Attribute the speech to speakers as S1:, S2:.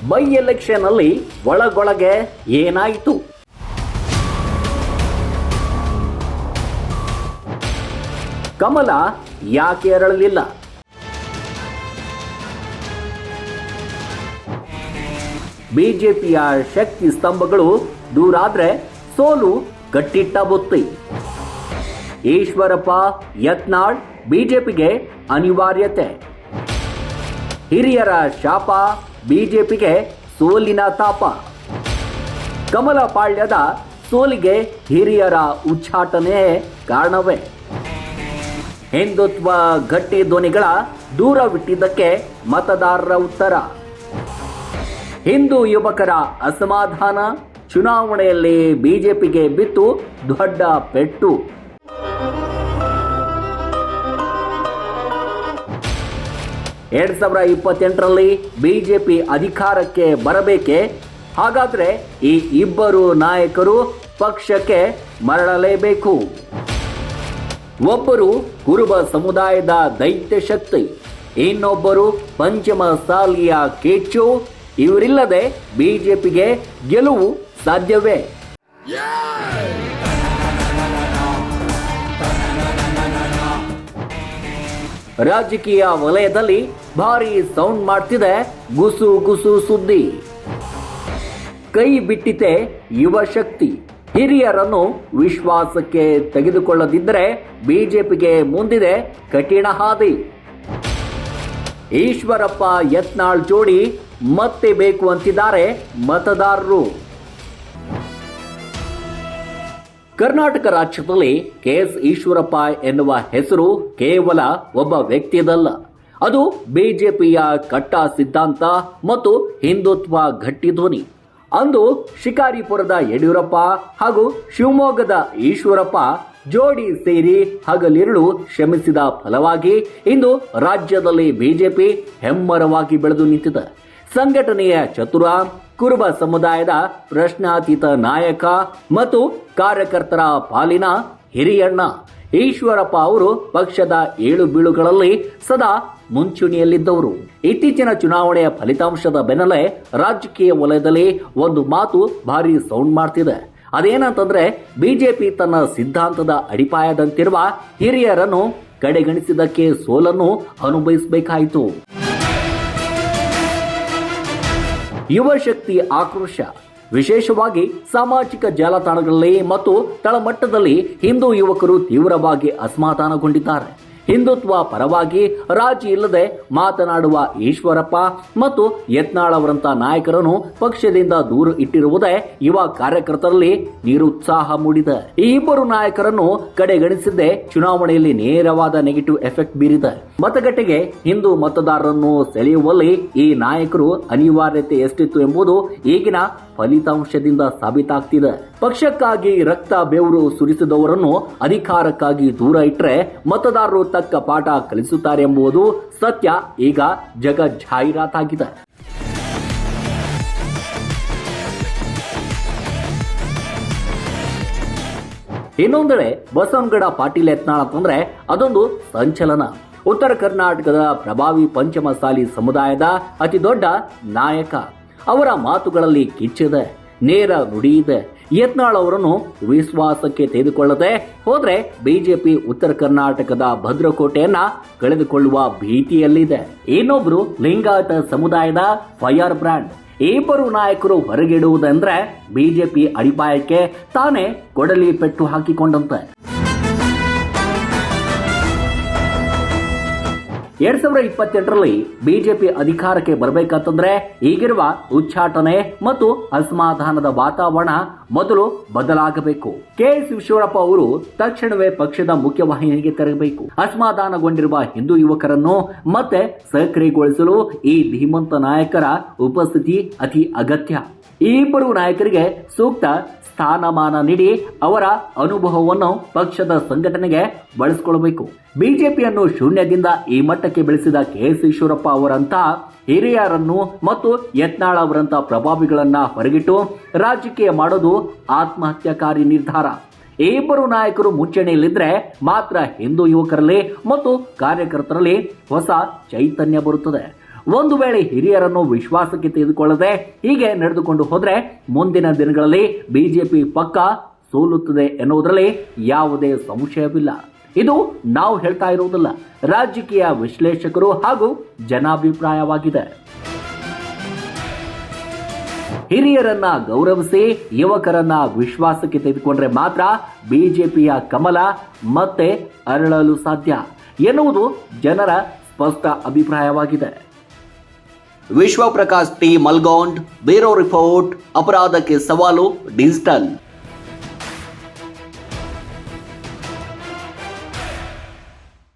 S1: By election ಅಲ್ಲಿ ಒಳಗೊಳಗೆ ಏನಾಯಿತು? ಕಮಲ ಯಾಕೆ ಅರಳಲಿಲ್ಲ? ಬಿಜೆಪಿಯ ಶಕ್ತಿ ಸ್ತಂಭಗಳು ದೂರಾದ್ರೆ ಸೋಲು ಕಟ್ಟಿಟ್ಟ ಬುತ್ತಿ. ಈಶ್ವರಪ್ಪ ಯತ್ನಾಳ್ ಬಿಜೆಪಿಗೆ ಅನಿವಾರ್ಯತೆ. ಹಿರಿಯರ ಶಾಪ ಬಿಜೆಪಿಗೆ ಸೋಲಿನ ತಾಪ. ಕಮಲ ಪಾಳ್ಯದ ಸೋಲಿಗೆ ಹಿರಿಯರ ಉಚ್ಚಾಟನೆ ಕಾರಣವೇ? ಹಿಂದುತ್ವ ಗಟ್ಟಿ ಧ್ವನಿಗಳ ದೂರವಿಟ್ಟಿದ್ದಕ್ಕೆ ಮತದಾರರ ಉತ್ತರ. ಹಿಂದೂ ಯುವಕರ ಅಸಮಾಧಾನ ಚುನಾವಣೆಯಲ್ಲಿ ಬಿಜೆಪಿಗೆ ಬಿತ್ತು ದೊಡ್ಡ ಪೆಟ್ಟು. 2028ರಲ್ಲಿ ಬಿಜೆಪಿ ಅಧಿಕಾರಕ್ಕೆ ಬರಬೇಕೆ? ಹಾಗಾದ್ರೆ ಈ ಇಬ್ಬರು ನಾಯಕರು ಪಕ್ಷಕ್ಕೆ ಮರಳಲೇಬೇಕು. ಒಬ್ಬರು ಕುರುಬ ಸಮುದಾಯದ ದೈತ್ಯ ಶಕ್ತಿ, ಇನ್ನೊಬ್ಬರು ಪಂಚಮ ಸಾಲಿಯ ಕೇಚು. ಇವರಿಲ್ಲದೆ ಬಿಜೆಪಿಗೆ ಗೆಲುವು ಸಾಧ್ಯವೇ? ರಾಜಕೀಯ ವಲಯದಲ್ಲಿ ಭಾರಿ ಸೌಂಡ್ ಮಾಡ್ತಿದೆ ಗುಸು ಗುಸು ಸುದ್ದಿ. ಕೈ ಬಿಟ್ಟಿತೆ ಯುವ ಶಕ್ತಿ. ಹಿರಿಯರನ್ನು ವಿಶ್ವಾಸಕ್ಕೆ ತೆಗೆದುಕೊಳ್ಳದಿದ್ದರೆ ಬಿಜೆಪಿಗೆ ಮುಂದಿದೆ ಕಠಿಣ ಹಾದಿ. ಈಶ್ವರಪ್ಪ ಯತ್ನಾಳ್ ಜೋಡಿ ಮತ್ತೆ ಬೇಕು ಅಂತಿದ್ದಾರೆ ಮತದಾರರು. ಕರ್ನಾಟಕ ರಾಜ್ಯದಲ್ಲಿ ಕೆಎಸ್ ಈಶ್ವರಪ್ಪ ಎನ್ನುವ ಹೆಸರು ಕೇವಲ ಒಬ್ಬ ವ್ಯಕ್ತಿಯದಲ್ಲ. ಅದು ಬಿಜೆಪಿಯ ಕಟ್ಟ ಸಿದ್ಧಾಂತ ಮತ್ತು ಹಿಂದುತ್ವ ಗಟ್ಟಿ ಧ್ವನಿ. ಅಂದು ಶಿಕಾರಿಪುರದ ಯಡಿಯೂರಪ್ಪ ಹಾಗೂ ಶಿವಮೊಗ್ಗದ ಈಶ್ವರಪ್ಪ ಜೋಡಿ ಸೇರಿ ಹಗಲಿರುಳು ಶ್ರಮಿಸಿದ ಫಲವಾಗಿ ಇಂದು ರಾಜ್ಯದಲ್ಲಿ ಬಿಜೆಪಿ ಹೆಮ್ಮರವಾಗಿ ಬೆಳೆದು ನಿಂತಿದೆ. ಸಂಘಟನೆಯ ಚತುರ, ಕುರುಬ ಸಮುದಾಯದ ಪ್ರಶ್ನಾತೀತ ನಾಯಕ ಮತ್ತು ಕಾರ್ಯಕರ್ತರ ಪಾಲಿನ ಹಿರಿಯಣ್ಣ ಈಶ್ವರಪ್ಪ ಅವರು ಪಕ್ಷದ ಏಳು ಬೀಳುಗಳಲ್ಲಿ ಸದಾ ಮುಂಚೂಣಿಯಲ್ಲಿದ್ದವರು. ಇತ್ತೀಚಿನ ಚುನಾವಣೆಯ ಫಲಿತಾಂಶದ ಬೆನ್ನಲ್ಲೇ ರಾಜಕೀಯ ವಲಯದಲ್ಲಿ ಒಂದು ಮಾತು ಭಾರಿ ಸೌಂಡ್ ಮಾಡ್ತಿದೆ. ಅದೇನಂತಂದ್ರೆ ಬಿಜೆಪಿ ತನ್ನ ಸಿದ್ಧಾಂತದ ಅಡಿಪಾಯದಂತಿರುವ ಹಿರಿಯರನ್ನು ಕಡೆಗಣಿಸಿದ್ದಕ್ಕೆ ಸೋಲನ್ನು ಅನುಭವಿಸಬೇಕಾಯಿತು. ಯುವ ಶಕ್ತಿ ಆಕ್ರೋಶ, ವಿಶೇಷವಾಗಿ ಸಾಮಾಜಿಕ ಜಾಲತಾಣಗಳಲ್ಲಿ ಮತ್ತು ತಳಮಟ್ಟದಲ್ಲಿ ಹಿಂದೂ ಯುವಕರು ತೀವ್ರವಾಗಿ ಅಸಮಾಧಾನಗೊಂಡಿದ್ದಾರೆ. ಹಿಂದುತ್ವ ಪರವಾಗಿ ರಾಜಿ ಇಲ್ಲದೆ ಮಾತನಾಡುವ ಈಶ್ವರಪ್ಪ ಮತ್ತು ಯತ್ನಾಳ್ ಅವರಂತ ನಾಯಕರನ್ನು ಪಕ್ಷದಿಂದ ದೂರ ಇಟ್ಟಿರುವುದೇ ಯುವ ಕಾರ್ಯಕರ್ತರಲ್ಲಿ ನಿರುತ್ಸಾಹ ಮೂಡಿದೆ. ಈ ಇಬ್ಬರು ನಾಯಕರನ್ನು ಕಡೆಗಣಿಸಿದ್ದೇ ಚುನಾವಣೆಯಲ್ಲಿ ನೇರವಾದ ನೆಗೆಟಿವ್ ಎಫೆಕ್ಟ್ ಬೀರಿದೆ. ಮತಗಟ್ಟೆಗೆ ಹಿಂದೂ ಮತದಾರರನ್ನು ಸೆಳೆಯುವಲ್ಲಿ ಈ ನಾಯಕರು ಅನಿವಾರ್ಯತೆ ಎಷ್ಟಿತ್ತು ಎಂಬುದು ಈಗಿನ ಫಲಿತಾಂಶದಿಂದ ಸಾಬೀತಾಗ್ತಿದೆ. ಪಕ್ಷಕ್ಕಾಗಿ ರಕ್ತ ಬೆವರು ಸುರಿಸಿದವರನ್ನು ಅಧಿಕಾರಕ್ಕಾಗಿ ದೂರ ಇಟ್ಟರೆ ಮತದಾರರು ತಕ್ಕ ಪಾಠ ಕಲಿಸುತ್ತಾರೆ ಎಂಬುದು ಸತ್ಯ ಈಗ ಜಗಜ್ಜಾಹೀರಾತಾಗಿದೆ. ಇನ್ನೊಂದೆಡೆ ಬಸವನಗೌಡ ಪಾಟೀಲ್ ಯತ್ನಾಳ್ ಅಂತಂದ್ರೆ ಅದೊಂದು ಸಂಚಲನ. ಉತ್ತರ ಕರ್ನಾಟಕದ ಪ್ರಭಾವಿ ಪಂಚಮಸಾಲಿ ಸಮುದಾಯದ ಅತಿ ದೊಡ್ಡ ನಾಯಕ. ಅವರ ಮಾತುಗಳಲ್ಲಿ ಕಿಚ್ಚಿದೆ, ನೇರ ನುಡಿ ಇದೆ. ಯತ್ನಾಳ್ ಅವರನ್ನು ವಿಶ್ವಾಸಕ್ಕೆ ತೆಗೆದುಕೊಳ್ಳದೆ ಹೋದ್ರೆ ಬಿಜೆಪಿ ಉತ್ತರ ಕರ್ನಾಟಕದ ಭದ್ರಕೋಟೆಯನ್ನ ಕಳೆದುಕೊಳ್ಳುವ ಭೀತಿಯಲ್ಲಿದೆ. ಇನ್ನೊಬ್ರು ಲಿಂಗಾಯತ ಸಮುದಾಯದ ಫೈರ್ ಬ್ರ್ಯಾಂಡ್. ಇಬ್ಬರು ನಾಯಕರು ಹೊರಗಿಡುವುದೆಂದ್ರೆ ಬಿಜೆಪಿ ಅಡಿಪಾಯಕ್ಕೆ ತಾನೇ ಕೊಡಲಿ ಪೆಟ್ಟು ಹಾಕಿಕೊಂಡಂತೆ. 2028ರಲ್ಲಿ ಬಿಜೆಪಿ ಅಧಿಕಾರಕ್ಕೆ ಬರಬೇಕಂತಂದ್ರೆ ಈಗಿರುವ ಉಚ್ಚಾಟನೆ ಮತ್ತು ಅಸಮಾಧಾನದ ವಾತಾವರಣ ಮೊದಲು ಬದಲಾಗಬೇಕು. ಕೆಎಸ್ ಈಶ್ವರಪ್ಪ ಅವರು ತಕ್ಷಣವೇ ಪಕ್ಷದ ಮುಖ್ಯವಾಹಿನಿಗೆ ತೆರಳಬೇಕು. ಅಸಮಾಧಾನಗೊಂಡಿರುವ ಹಿಂದೂ ಯುವಕರನ್ನು ಮತ್ತೆ ಸಕ್ರಿಯಗೊಳಿಸಲು ಈ ಧೀಮಂತ ನಾಯಕರ ಉಪಸ್ಥಿತಿ ಅತಿ ಅಗತ್ಯ. ಈ ಇಬ್ಬರು ನಾಯಕರಿಗೆ ಸೂಕ್ತ ಸ್ಥಾನಮಾನ ನೀಡಿ ಅವರ ಅನುಭವವನ್ನು ಪಕ್ಷದ ಸಂಘಟನೆಗೆ ಬಳಸಿಕೊಳ್ಳಬೇಕು. ಬಿಜೆಪಿಯನ್ನು ಶೂನ್ಯದಿಂದ ಈ ಮಟ್ಟಕ್ಕೆ ಬೆಳೆಸಿದ ಕೆಎಸ್ ಈಶ್ವರಪ್ಪ ಅವರಂತಹ ಹಿರಿಯರನ್ನು ಮತ್ತು ಯತ್ನಾಳ್ ಅವರಂತಹ ಪ್ರಭಾವಿಗಳನ್ನ ಹೊರಗಿಟ್ಟು ರಾಜಕೀಯ ಮಾಡೋದು ಆತ್ಮಹತ್ಯಾಕಾರಿ ನಿರ್ಧಾರ. ಈ ಇಬ್ಬರು ನಾಯಕರು ಮುಂಚೂಣಿಯಲ್ಲಿದ್ದರೆ ಮಾತ್ರ ಹಿಂದೂ ಯುವಕರಲ್ಲಿ ಮತ್ತು ಕಾರ್ಯಕರ್ತರಲ್ಲಿ ಹೊಸ ಚೈತನ್ಯ ಬರುತ್ತದೆ. ಒಂದು ವೇಳೆ ಹಿರಿಯರನ್ನು ವಿಶ್ವಾಸಕ್ಕೆ ತೆಗೆದುಕೊಳ್ಳದೆ ಹೀಗೆ ನಡೆದುಕೊಂಡು ಹೋದ್ರೆ ಮುಂದಿನ ದಿನಗಳಲ್ಲಿ ಬಿಜೆಪಿ ಪಕ್ಕ ಸೋಲುತ್ತದೆ ಎನ್ನುವುದರಲ್ಲಿ ಯಾವುದೇ ಸಂಶಯವಿಲ್ಲ. ಇದು ನಾವು ಹೇಳ್ತಾ ಇರುವುದಿಲ್ಲ, ರಾಜಕೀಯ ವಿಶ್ಲೇಷಕರು ಹಾಗೂ ಜನಾಭಿಪ್ರಾಯವಾಗಿದೆ. ಹಿರಿಯರನ್ನ ಗೌರವಿಸಿ ಯುವಕರನ್ನ ವಿಶ್ವಾಸಕ್ಕೆ ತೆಗೆದುಕೊಂಡ್ರೆ ಮಾತ್ರ ಬಿಜೆಪಿಯ ಕಮಲ ಮತ್ತೆ ಅರಳಲು ಸಾಧ್ಯ ಎನ್ನುವುದು ಜನರ ಸ್ಪಷ್ಟ ಅಭಿಪ್ರಾಯವಾಗಿದೆ.
S2: ವಿಶ್ವ ಪ್ರಕಾಶ್ ಟಿ ಮಲ್ಗೋಂಡ್, ಬ್ಯೂರೋ ರಿಪೋರ್ಟ್, ಅಪರಾಧಕ್ಕೆ ಸವಾಲು ಡಿಜಿಟಲ್.